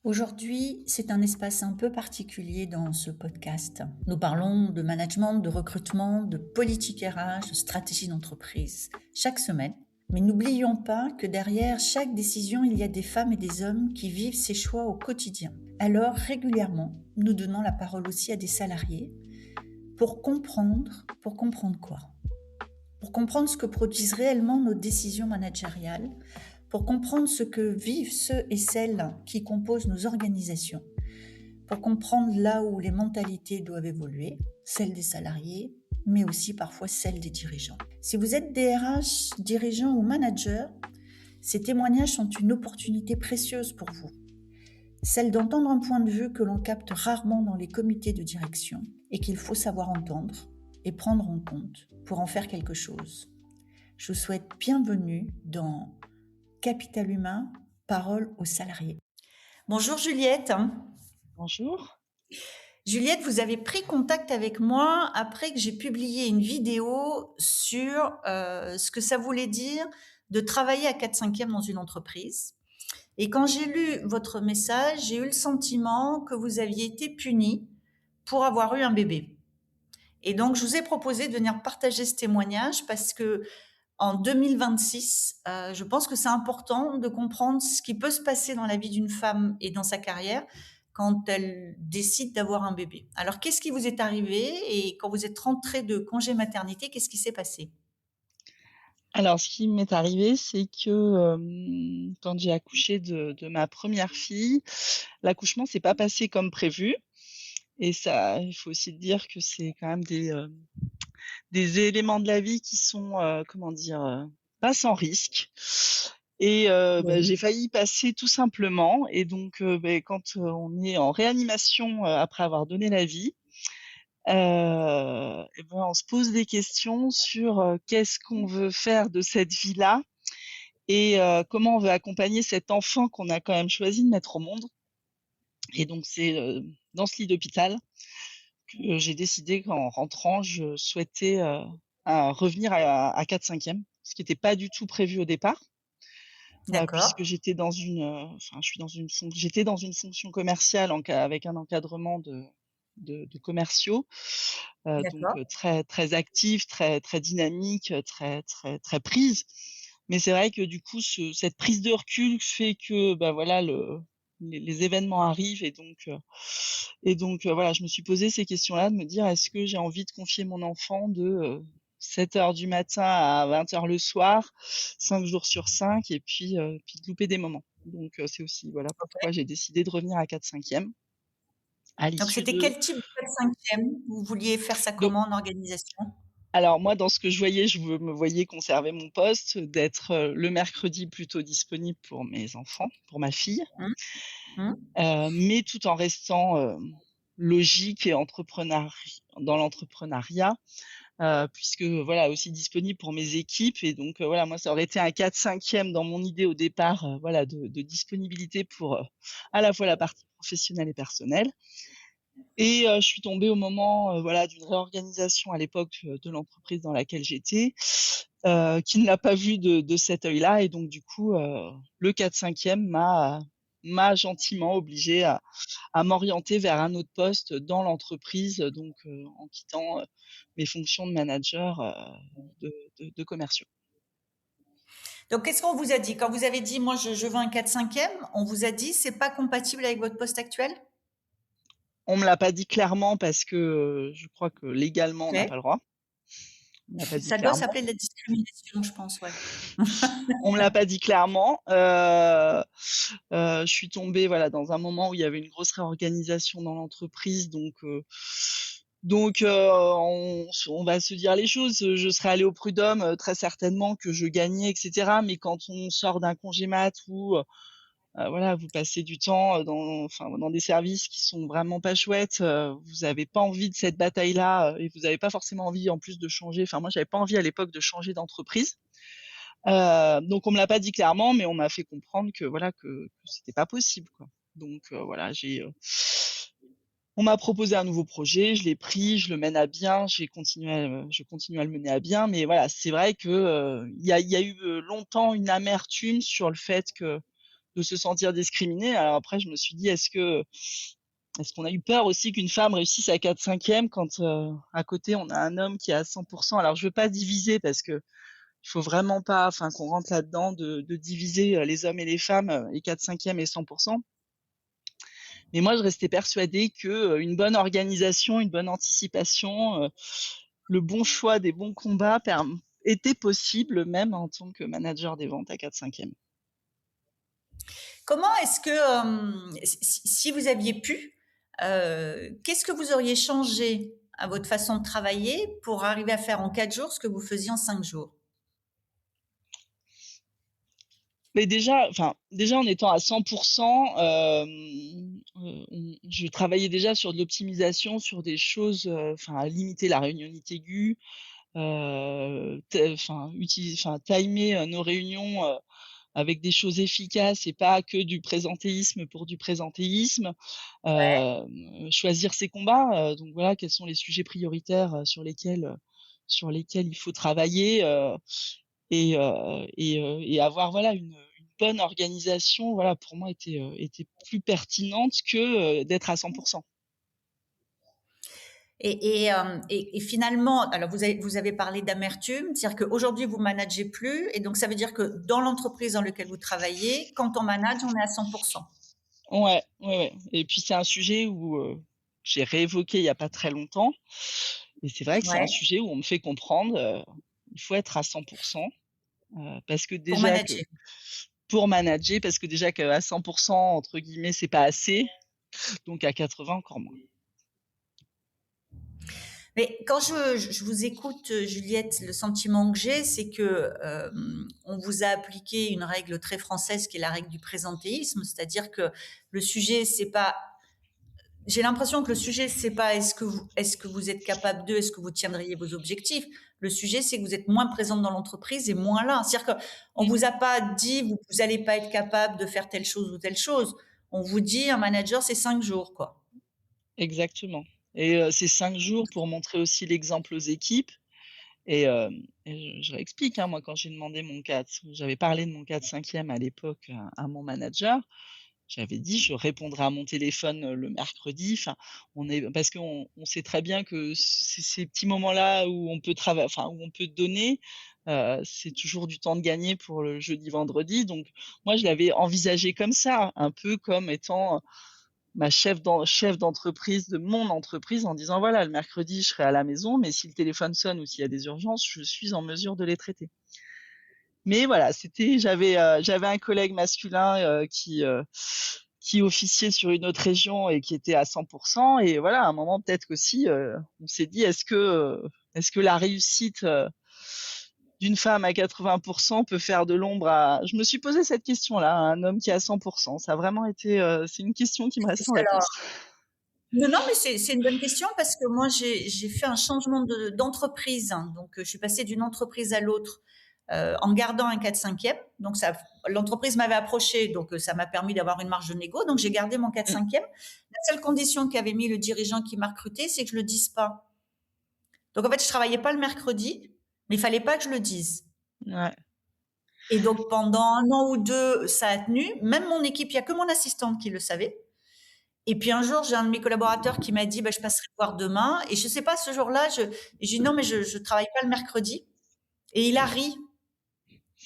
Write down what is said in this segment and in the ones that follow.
Aujourd'hui, c'est un espace un peu particulier dans ce podcast. Nous parlons de management, de recrutement, de politique RH, de stratégie d'entreprise, chaque semaine. Mais n'oublions pas que derrière chaque décision, il y a des femmes et des hommes qui vivent ces choix au quotidien. Alors, régulièrement, nous donnons la parole aussi à des salariés pour comprendre quoi? Pour comprendre ce que produisent réellement nos décisions managériales, pour comprendre ce que vivent ceux et celles qui composent nos organisations, pour comprendre là où les mentalités doivent évoluer, celles des salariés, mais aussi parfois celles des dirigeants. Si vous êtes DRH, dirigeant ou manager, ces témoignages sont une opportunité précieuse pour vous. Celle d'entendre un point de vue que l'on capte rarement dans les comités de direction et qu'il faut savoir entendre et prendre en compte pour en faire quelque chose. Je vous souhaite bienvenue dans Capital Humain, parole aux salariés. Bonjour Juliette. Bonjour. Juliette, vous avez pris contact avec moi après que j'ai publié une vidéo sur ce que ça voulait dire de travailler à 4/5e dans une entreprise. Et quand j'ai lu votre message, j'ai eu le sentiment que vous aviez été punie pour avoir eu un bébé. Et donc, je vous ai proposé de venir partager ce témoignage parce que en 2026, je pense que c'est important de comprendre ce qui peut se passer dans la vie d'une femme et dans sa carrière quand elle décide d'avoir un bébé. Alors, qu'est-ce qui vous est arrivé et quand vous êtes rentrée de congé maternité, qu'est-ce qui s'est passé? Alors, ce qui m'est arrivé, c'est que, quand j'ai accouché de ma première fille, l'accouchement s'est pas passé comme prévu et ça, il faut aussi dire que c'est quand même des éléments de la vie qui sont, comment dire? Pas sans risque et Oui. j'ai failli y passer tout simplement et donc quand, on est en réanimation, après avoir donné la vie, on se pose des questions sur, qu'est-ce qu'on veut faire de cette vie-là et comment on veut accompagner cet enfant qu'on a quand même choisi de mettre au monde et donc c'est, dans ce lit d'hôpital que j'ai décidé qu'en rentrant, je souhaitais, revenir à 4/5e, ce qui était pas du tout prévu au départ, D'accord, puisque j'étais dans une, enfin j'étais dans une fonction commerciale avec un encadrement de commerciaux, donc d'accord. très très active, très très dynamique, très très très prise. Mais c'est vrai que du coup cette prise de recul fait que, bah, voilà les événements arrivent voilà, je me suis posé ces questions-là, de me dire: «Est-ce que j'ai envie de confier mon enfant de, 7 heures du matin à 20 heures le soir, 5 jours sur 5 et puis de louper des moments?» Donc c'est aussi, voilà, pourquoi j'ai décidé de revenir à 4/5e à Donc, l'issue c'était de quel type de 4/5e? Vous vouliez faire ça donc comment en organisation? alors moi, dans ce que je voyais, me voyais conserver mon poste, d'être, le mercredi plutôt disponible pour mes enfants, pour ma fille, Mmh, mmh. mais tout en restant, logique et dans l'entrepreneuriat, puisque voilà, aussi disponible pour mes équipes et donc voilà, moi, ça aurait été un 4/5e dans mon idée au départ, voilà, de disponibilité pour, à la fois la partie professionnelle et personnelle et je suis tombée au moment, voilà, d'une réorganisation à l'époque, de l'entreprise dans laquelle j'étais, qui ne l'a pas vu de cet œil-là et donc du coup, le 4/5e m'a gentiment obligée à m'orienter vers un autre poste dans l'entreprise, donc en quittant, mes fonctions de manager, de commerciaux. Donc, qu'est-ce qu'on vous a dit? Quand vous avez dit: «Moi, je veux un 4/5e», on vous a dit: «C'est pas compatible avec votre poste actuel»? On me l'a pas dit clairement parce que, je crois que légalement on n'a OK. pas le droit. On me l'a pas dit Ça doit clairement. s'appeler de la discrimination, je pense, ouais. On me l'a pas dit clairement, je suis tombée, voilà, dans un moment où il y avait une grosse réorganisation dans l'entreprise on va se dire les choses, je serais allée au prud'homme, très certainement que je gagnais et cetera, mais quand on sort d'un congé mat où, voilà, vous passez du temps, dans des services qui sont vraiment pas chouettes, vous avez pas envie de cette bataille-là, et vous avez pas forcément envie en plus de changer, enfin moi j'avais pas envie à l'époque de changer d'entreprise. Donc on me l'a pas dit clairement, mais on m'a fait comprendre que voilà, que c'était pas possible, quoi. Donc voilà, on m'a proposé un nouveau projet, je l'ai pris, je le mène à bien, je continue à le mener à bien, mais voilà, c'est vrai que, il y a eu, longtemps une amertume sur le fait que de se sentir discriminé. Alors après, je me suis dit, est-ce qu'on a eu peur aussi qu'une femme réussisse à 4/5 quand à côté on a un homme qui est à 100%. Alors je veux pas diviser parce que il faut vraiment pas, enfin qu'on rentre là-dedans de diviser les hommes et les femmes, les 4/5 et 100%. Mais moi je restais persuadée que une bonne organisation, une bonne anticipation, le bon choix des bons combats était possible même en tant que manager des ventes à 4/5. Comment est-ce que, si vous aviez pu, qu'est-ce que vous auriez changé à votre façon de travailler pour arriver à faire en 4 jours ce que vous faisiez en 5 jours? Mais déjà en étant à 100%, je travaillais déjà sur de l'optimisation, sur des choses, enfin à limiter la réunionnite aiguë, timer nos réunions avec des choses efficaces et pas que du présentéisme pour du présentéisme. Choisir ses combats, donc voilà, quels sont les sujets prioritaires sur lesquels il faut travailler, et avoir voilà une bonne organisation, voilà, pour moi était plus pertinente que d'être à 100%. Et finalement, alors vous avez parlé d'amertume, c'est-à-dire qu'aujourd'hui vous managez plus, et donc ça veut dire que dans l'entreprise dans laquelle vous travaillez, quand on manage, on est à 100%. Ouais, ouais, ouais. Et puis c'est un sujet où j'ai réévoqué il y a pas très longtemps, et c'est vrai que c'est un Ouais, sujet où on me fait comprendre, il faut être à 100%, parce que pour déjà que manager. pour manager, parce que déjà qu'à 100% entre guillemets, c'est pas assez, donc à 80 encore moins. Mais quand je vous écoute, Juliette, le sentiment que j'ai, c'est que on vous a appliqué une règle très française qui est la règle du présentéisme, c'est-à-dire que le sujet, c'est pas. J'ai l'impression que le sujet, c'est pas est-ce que vous êtes capable de, est-ce que vous tiendriez vos objectifs. Le sujet, c'est que vous êtes moins présente dans l'entreprise et moins là. C'est-à-dire qu'on Mmh, vous a pas dit vous allez pas être capable de faire telle chose ou telle chose. On vous dit un manager, c'est 5 jours, quoi. exactement, et c'est 5 jours pour montrer aussi l'exemple aux équipes. Et je réexplique, hein, moi, quand j'ai demandé j'avais parlé de mon 4/5 à l'époque à mon manager. J'avais dit: «Je répondrai à mon téléphone, le mercredi». Enfin, parce qu'on sait très bien que ces petits moments-là où on peut où on peut donner, c'est toujours du temps de gagner pour le jeudi, vendredi. Donc moi, je l'avais envisagé comme ça, un peu comme étant ma chef d'entreprise de mon entreprise, en disant: «Voilà, le mercredi, je serai à la maison, mais si le téléphone sonne ou s'il y a des urgences, je suis en mesure de les traiter». Mais voilà, j'avais un collègue masculin qui officiait sur une autre région et qui était à 100%. Et voilà, à un moment, peut-être qu'aussi, on s'est dit: «Est-ce que la réussite, d'une femme à 80% peut faire de l'ombre à». Je me suis posé cette question-là, à un homme qui est à 100%. Ça a vraiment été, c'est une question qui me reste sans Alors, réponse. non, non, mais c'est une bonne question parce que moi, j'ai fait un changement d'entreprise, hein. Donc, je suis passée d'une entreprise à l'autre en gardant un 4/5. Donc, l'entreprise m'avait approché, donc ça m'a permis d'avoir une marge de négo. Donc, j'ai gardé mon 4/5. La seule condition qu'avait mis le dirigeant qui m'a recruté, c'est que je le dise pas. Donc, en fait, je travaillais pas le mercredi, mais il fallait pas que je le dise. Ouais. Et donc, pendant un an ou deux, ça a tenu. Même mon équipe, il y a que mon assistante qui le savait. Et puis un jour, j'ai un de mes collaborateurs qui m'a dit: «Bah, je passerai te voir demain», et je sais pas, ce jour-là, j'ai dit: «Non, mais je travaille pas le mercredi», et il a ri.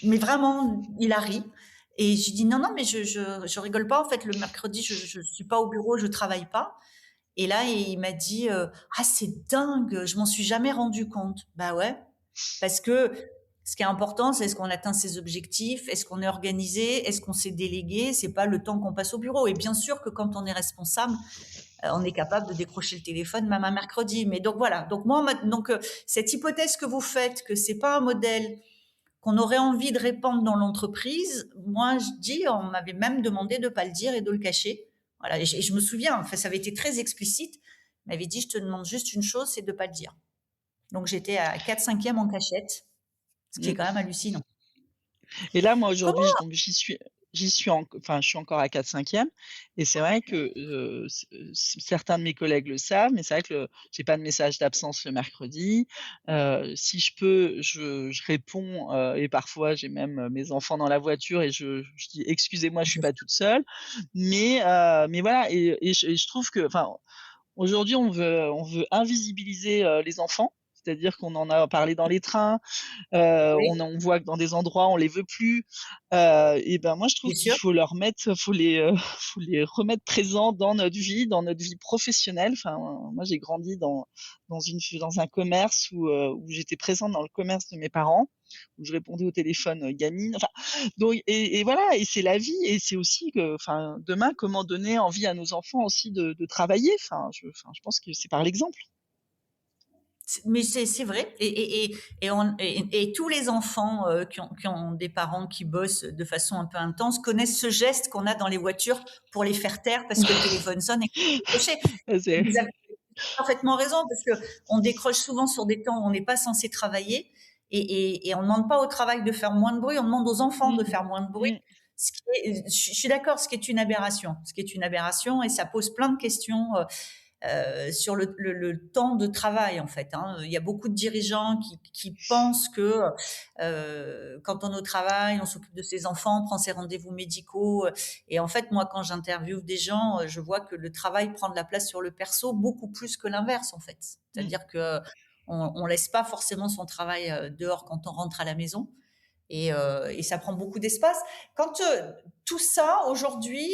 Mais vraiment, il a ri, et j'ai dit: «Non, non, mais je rigole pas, en fait, le mercredi, je suis pas au bureau, je travaille pas», et là, il m'a dit, «Ah, c'est dingue, je m'en suis jamais rendu compte». Bah ouais, parce que ce qui est important, c'est est-ce qu'on atteint ses objectifs, est-ce qu'on est organisé, est-ce qu'on s'est délégué, c'est pas le temps qu'on passe au bureau. Et bien sûr que quand on est responsable, on est capable de décrocher le téléphone même un mercredi. Mais donc voilà. Donc moi, cette hypothèse que vous faites, que c'est pas un modèle qu'on aurait envie de répandre dans l'entreprise, moi je dis, on m'avait même demandé de pas le dire et de le cacher. Voilà. Et je me souviens, enfin, ça avait été très explicite. On m'avait dit, je te demande juste une chose, c'est de pas le dire. Donc j'étais à 4/5 en cachette, ce qui est Mmh. quand même hallucinant. Et là, moi, aujourd'hui, Comment donc j'y suis. je suis encore à 4/5 et c'est vrai que, certains de mes collègues le savent, mais c'est vrai que j'ai pas de message d'absence le mercredi. Si je peux, je réponds, et parfois j'ai même, mes enfants dans la voiture et je dis: «Excusez-moi, je suis pas toute seule». Mais voilà et je trouve que enfin, aujourd'hui, on veut invisibiliser, les enfants. C'est-à-dire qu'on en a parlé dans les trains, Oui, on voit que dans des endroits, on les veut plus, et ben, moi, je trouve bien qu'il sûr. faut leur mettre faut les remettre présents dans notre vie professionnelle. Enfin, moi, j'ai grandi dans un commerce où j'étais présente dans le commerce de mes parents, où je répondais au téléphone, gamine. Enfin, donc et voilà et c'est la vie et c'est aussi que enfin, demain, comment donner envie à nos enfants aussi de travailler? Je pense que c'est par l'exemple. Mais c'est vrai et tous les enfants, qui ont des parents qui bossent de façon un peu intense connaissent ce geste qu'on a dans les voitures pour les faire taire parce que le téléphone sonne et qu'on doit décrocher. C'est Vous avez parfaitement raison parce qu'on décroche souvent sur des temps où on n'est pas censé travailler et on ne demande pas au travail de faire moins de bruit, on demande aux enfants de mmh, faire moins de bruit. mmh, Je suis d'accord, ce qui est une aberration, ce qui est une aberration et ça pose plein de questions sur le temps de travail en fait. Hein. Il y a beaucoup de dirigeants qui pensent que quand on est au travail, on s'occupe de ses enfants, on prend ses rendez-vous médicaux. Et en fait, moi, quand j'interviewe des gens, je vois que le travail prend de la place sur le perso beaucoup plus que l'inverse en fait. mmh. C'est-à-dire que on laisse pas forcément son travail dehors quand on rentre à la maison et ça prend beaucoup d'espace. Quand tout ça, aujourd'hui,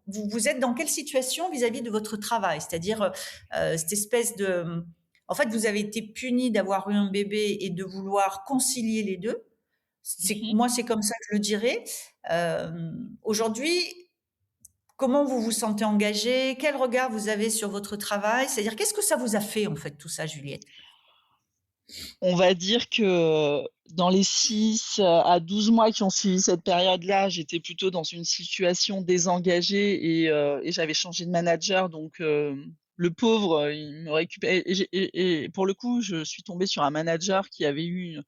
vous êtes dans quelle situation vis-à-vis de votre travail? C'est-à-dire cette espèce de... En fait, vous avez été puni d'avoir eu un bébé et de vouloir concilier les deux. Mmh. Moi, c'est comme ça que je le dirais. Aujourd'hui, comment vous vous sentez engagé? Quel regard vous avez sur votre travail? C'est-à-dire, qu'est-ce que ça vous a fait, en fait, tout ça, Juliette? On va dire que dans les 6 à 12 mois qui ont suivi cette période-là, j'étais plutôt dans une situation désengagée et j'avais changé de manager donc le pauvre, il me récupérait et pour le coup, je suis tombée sur un manager qui avait eu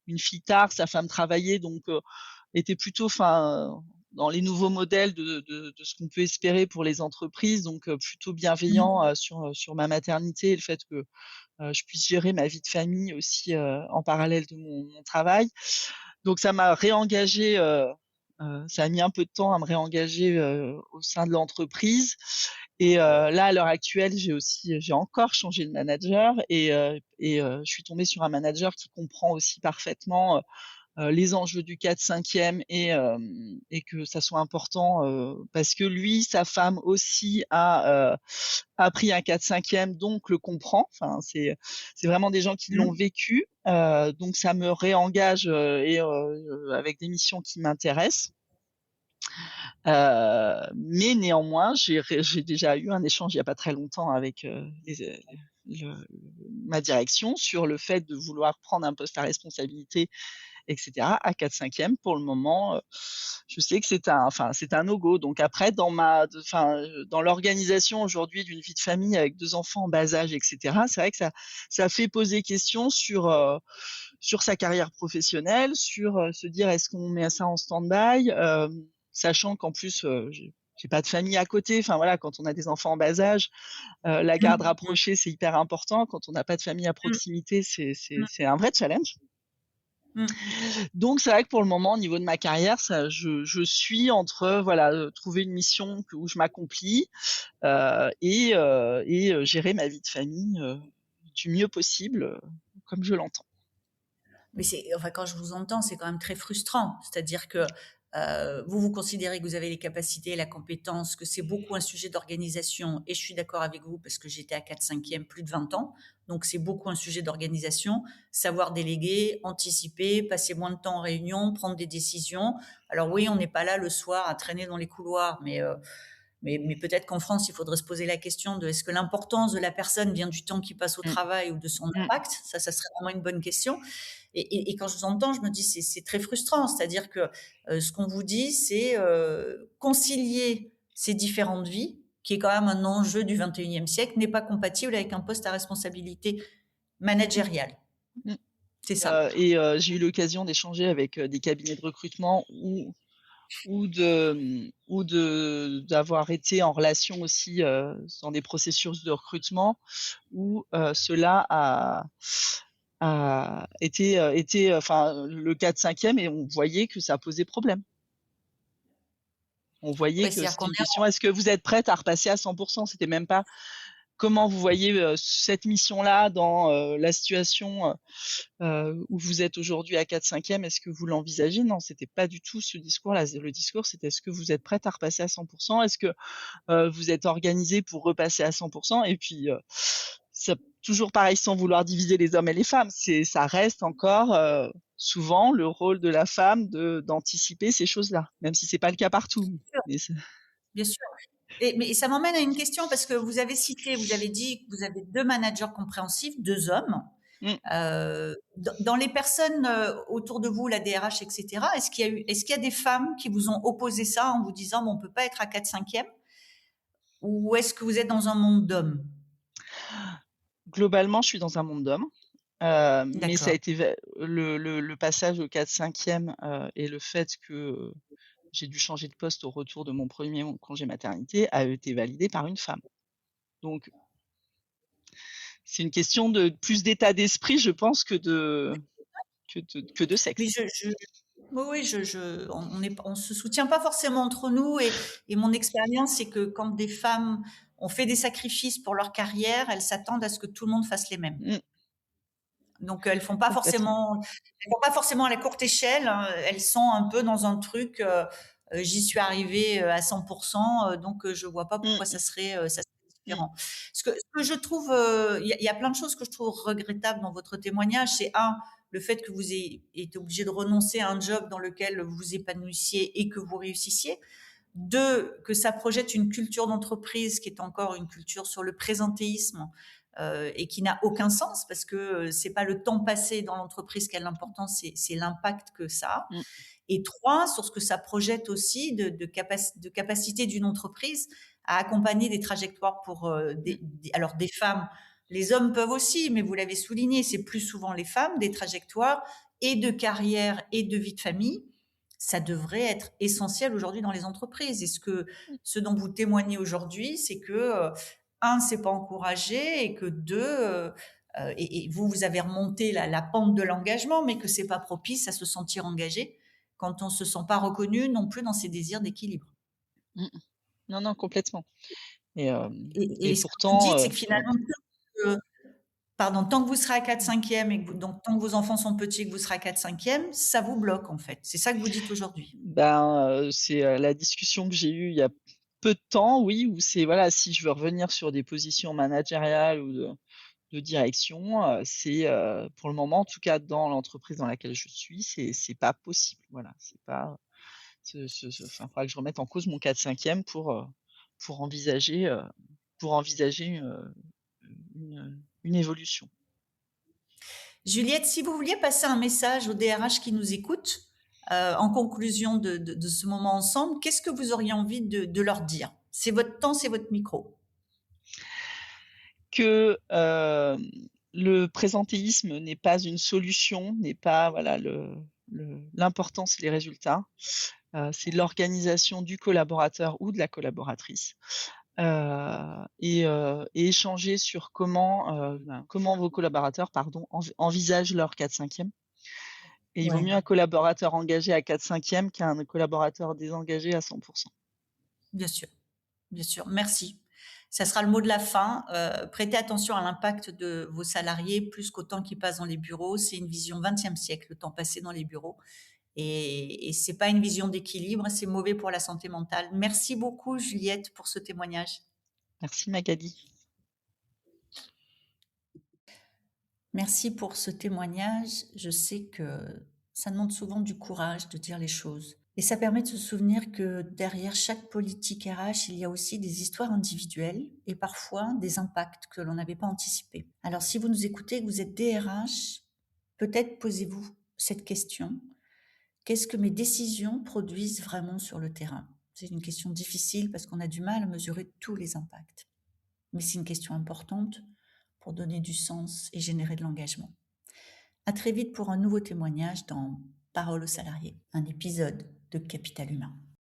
une fille tard, sa femme travaillait donc était plutôt enfin, dans les nouveaux modèles de ce qu'on peut espérer pour les entreprises donc plutôt bienveillant, Mmh. sur ma maternité et le fait que je puisse gérer ma vie de famille aussi, en parallèle de mon travail. Donc ça m'a réengagée, ça a mis un peu de temps à me réengager, au sein de l'entreprise et là, à l'heure actuelle, j'ai encore changé de manager je suis tombée sur un manager qui comprend aussi parfaitement, les enjeux du 4/5 et que ça soit important, parce que lui, sa femme aussi a pris un 4/5 donc le comprend. Enfin, c'est vraiment des gens qui l'ont Mmh. vécu, donc ça me réengage, avec des missions qui m'intéressent. Mais néanmoins, j'ai déjà eu un échange il y a pas très longtemps avec, le ma direction sur le fait de vouloir prendre un poste à responsabilité et cetera, à 4/5 pour le moment, je sais que c'est un no-go. Donc après dans l'organisation aujourd'hui d'une vie de famille avec 2 enfants en bas âge et cetera, c'est vrai que ça fait poser question sur sa carrière professionnelle, sur, se dire: «Est-ce qu'on met ça en stand-by?» Sachant qu'en plus, j'ai pas de famille à côté. Enfin voilà, quand on a des enfants en bas âge, la garde Mmh. Mmh. rapprochée, c'est hyper important. Quand on n'a pas de famille à Mmh. proximité, Mmh. c'est un vrai challenge. Mmh. Donc c'est vrai que pour le moment, au niveau de ma carrière, je suis entre, voilà, trouver une mission où je m'accomplis, gérer ma vie de famille, du mieux possible, comme je l'entends. Mais enfin, quand je vous entends, c'est quand même très frustrant. C'est-à-dire que vous considérez que vous avez les capacités et la compétence, que c'est beaucoup un sujet d'organisation. Et je suis d'accord avec vous parce que j'étais à 4/5 plus de 20 ans. Donc, c'est beaucoup un sujet d'organisation. Savoir déléguer, anticiper, passer moins de temps en réunion, prendre des décisions. Alors oui, on n'est pas là le soir à traîner dans les couloirs, mais peut-être qu'en France, il faudrait se poser la question de est-ce que l'importance de la personne vient du temps qu'il passe au Mmh. travail ou de son Mmh. impact. Ça serait vraiment une bonne question. Et quand je vous entends, je me dis c'est très frustrant. C'est-à-dire que ce qu'on vous dit, c'est concilier ces différentes vies, qui est quand même un enjeu du 21e siècle, n'est pas compatible avec un poste à responsabilité managériale. Mmh. C'est ça. J'ai eu l'occasion d'échanger avec, des cabinets de recrutement où d'avoir été en relation aussi dans des processus de recrutement où cela a été enfin le 4/5e et on voyait que ça posait problème. On voyait Ouais, que c'est-à-dire c'était qu'on une est question: «Est-ce que vous êtes prête à repasser à 100%?» C'était même pas comment vous voyez cette mission-là dans la situation où vous êtes aujourd'hui à 4/5e, est-ce que vous l'envisagez? Non, c'était pas du tout ce discours-là. Le discours, c'était: est-ce que vous êtes prête à repasser à 100%? Est-ce que vous êtes organisé pour repasser à 100%? Et puis, ça, toujours pareil, sans vouloir diviser les hommes et les femmes, ça reste encore souvent le rôle de la femme d'anticiper ces choses-là, même si c'est pas le cas partout. Mais bien sûr. Mais ça m'emmène à une question parce que vous avez dit que vous avez deux managers compréhensifs, deux hommes. Mmh. Dans les personnes autour de vous, la DRH, etc., est-ce qu'il y a des femmes qui vous ont opposé ça en vous disant bon, on peut pas être à 4/5e, ou est-ce que vous êtes dans un monde d'hommes? Globalement, je suis dans un monde d'hommes. Mais ça a D'accord. été le passage au 4/5e et le fait que j'ai dû changer de poste au retour de mon premier congé maternité a été validé par une femme. Donc c'est une question de plus d'état d'esprit, je pense, que de Mais sexe. oui, oui, on se soutient pas forcément entre nous, et mon expérience, c'est que quand des femmes ont fait des sacrifices pour leur carrière, elles s'attendent à ce que tout le monde fasse les mêmes. Mmh, Donc complètement. elles font pas forcément à la courte échelle, hein. Elles sont un peu dans un truc, j'y suis arrivée à 100%, donc je vois pas Mmh, pourquoi ça serait mmh, différent. Ce que je trouve, il y a plein de choses que je trouve regrettables dans votre témoignage. C'est un, le fait que vous ayez été obligé de renoncer à un job dans lequel vous vous épanouissiez et que vous réussissiez. Deux, que ça projette une culture d'entreprise qui est encore une culture sur le présentéisme, et qui n'a aucun sens parce que c'est pas le temps passé dans l'entreprise qui a l'important, c'est l'impact que ça a. mmh, Et trois, sur ce que ça projette aussi de capacité d'une entreprise à accompagner des trajectoires pour mmh, alors des femmes. Les hommes peuvent aussi, mais vous l'avez souligné, c'est plus souvent les femmes, des trajectoires et de carrière et de vie de famille. Ça devrait être essentiel aujourd'hui dans les entreprises. Et ce dont vous témoignez aujourd'hui, c'est que un, c'est pas encouragé, et que deux, et vous avez remonté la pente de l'engagement, mais que c'est pas propice à se sentir engagé quand on se sent pas reconnu non plus dans ses désirs d'équilibre. mmh. Non, non, complètement. Et, Et et ce que vous pourtant, dites, c'est que ouais. finalement, tant que vous serez à 4/5e, donc tant que vos enfants sont petits et que vous serez à 4/5e, ça vous bloque en fait. C'est ça que vous dites aujourd'hui. Ben, c'est la discussion que j'ai eue il y a peu de temps, oui, où c'est voilà, si je veux revenir sur des positions managériales ou de direction, c'est, pour le moment, en tout cas dans l'entreprise dans laquelle je suis, c'est pas possible. Voilà, c'est pas enfin, il faudra que je remette en cause mon 4/5e pour envisager, heu, pour envisager, une évolution. Juliette, si vous vouliez passer un message aux DRH qui nous écoutent, en conclusion de ce moment ensemble, qu'est-ce que vous auriez envie de leur dire? C'est votre temps, c'est votre micro. Que, le présentéisme n'est pas une solution, n'est pas voilà l'important c'est les résultats, c'est l'organisation du collaborateur ou de la collaboratrice, et échanger sur comment vos collaborateurs, pardon, envisagent leur 4/5e. Et il vaut Ouais, mieux un collaborateur engagé à 4/5e qu'un collaborateur désengagé à 100. bien sûr, bien sûr. Merci. Ça sera le mot de la fin. Prêtez attention à l'impact de vos salariés plus qu'au temps qu'ils passent dans les bureaux. C'est une vision 20e siècle, le temps passé dans les bureaux. Et c'est pas une vision d'équilibre, c'est mauvais pour la santé mentale. Merci beaucoup, Juliette, pour ce témoignage. Merci Magali. Merci pour ce témoignage. Je sais que ça demande souvent du courage de dire les choses. Et ça permet de se souvenir que derrière chaque politique RH, il y a aussi des histoires individuelles et parfois des impacts que l'on n'avait pas anticipés. Alors si vous nous écoutez, que vous êtes DRH, peut-être posez-vous cette question. Qu'est-ce que mes décisions produisent vraiment sur le terrain? C'est une question difficile parce qu'on a du mal à mesurer tous les impacts. Mais c'est une question importante pour donner du sens et générer de l'engagement. À très vite pour un nouveau témoignage dans Parole aux salariés, un épisode de de capital humain.